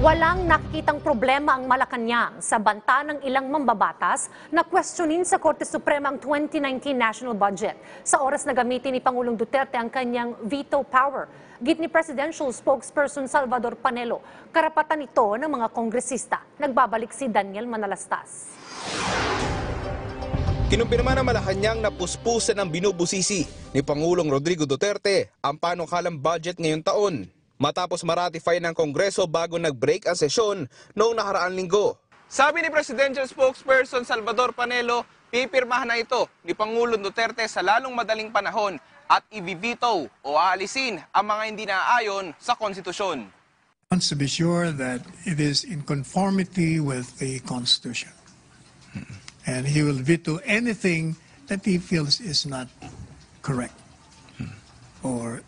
Walang nakikitang problema ang Malacanang sa banta ng ilang mambabatas na questionin sa Korte Suprema ang 2019 national budget sa oras na gamitin ni Pangulong Duterte ang kanyang veto power. Git ni Presidential Spokesperson Salvador Panelo, karapatan ito ng mga kongresista. Nagbabalik si Daniel Manalastas. Kinumpirma ng Malacanang na puspusan ng binubusisi ni Pangulong Rodrigo Duterte ang panukalang budget ngayong taon, matapos maratify ng Kongreso bago nag-break ang sesyon noong nakaraang linggo. Sabi ni Presidential Spokesperson Salvador Panelo, pipirmahan na ito ni Pangulong Duterte sa lalong madaling panahon at i-veto o aalisin ang mga hindi naaayon sa konstitusyon. Wants to be sure that it is in conformity with the Constitution. And he will veto anything that he feels is not correct or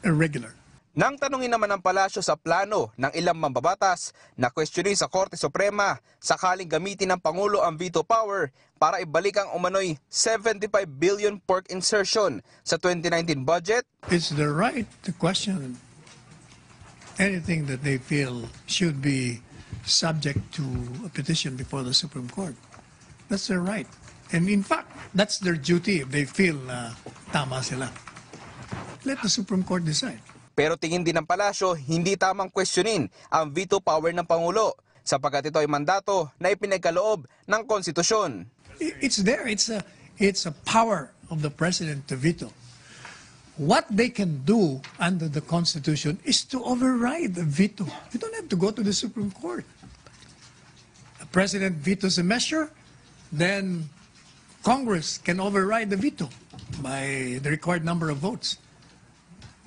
irregular. Nang tanungin naman ng palasyo sa plano ng ilang mambabatas na questionin sa Korte Suprema sakaling gamitin ng Pangulo ang veto power para ibalik ang umano'y 75 billion pork insertion sa 2019 budget. It's their right to question anything that they feel should be subject to a petition before the Supreme Court. That's their right. And in fact, that's their duty if they feel tama sila. Let the Supreme Court decide. Pero tingin din ng palasyo, hindi tamang questionin ang veto power ng Pangulo sapagkat ito ay mandato na ipinagkaloob ng konstitusyon. It's there. It's a power of the President to veto. What they can do under the Constitution is to override the veto. You don't have to go to the Supreme Court. The President vetoes a measure, then Congress can override the veto by the required number of votes.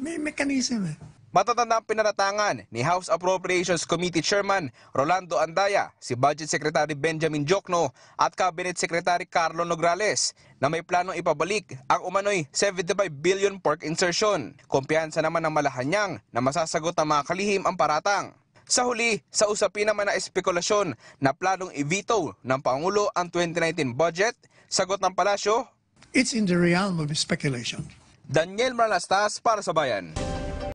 May mechanism eh. Matatandang pinaratangan ni House Appropriations Committee Chairman Rolando Andaya, si Budget Secretary Benjamin Jocno at Cabinet Secretary Carlo Nograles na may planong ipabalik ang umano'y 75 billion pork insertion. Kumpiyansa naman ng Malacanang na masasagot ng mga kalihim ang paratang. Sa huli, sa usapin naman na espekulasyon na planong i-veto ng Pangulo ang 2019 budget, sagot ng palasyo, It's in the realm of speculation. Daniel Manalastas para sa Bayan.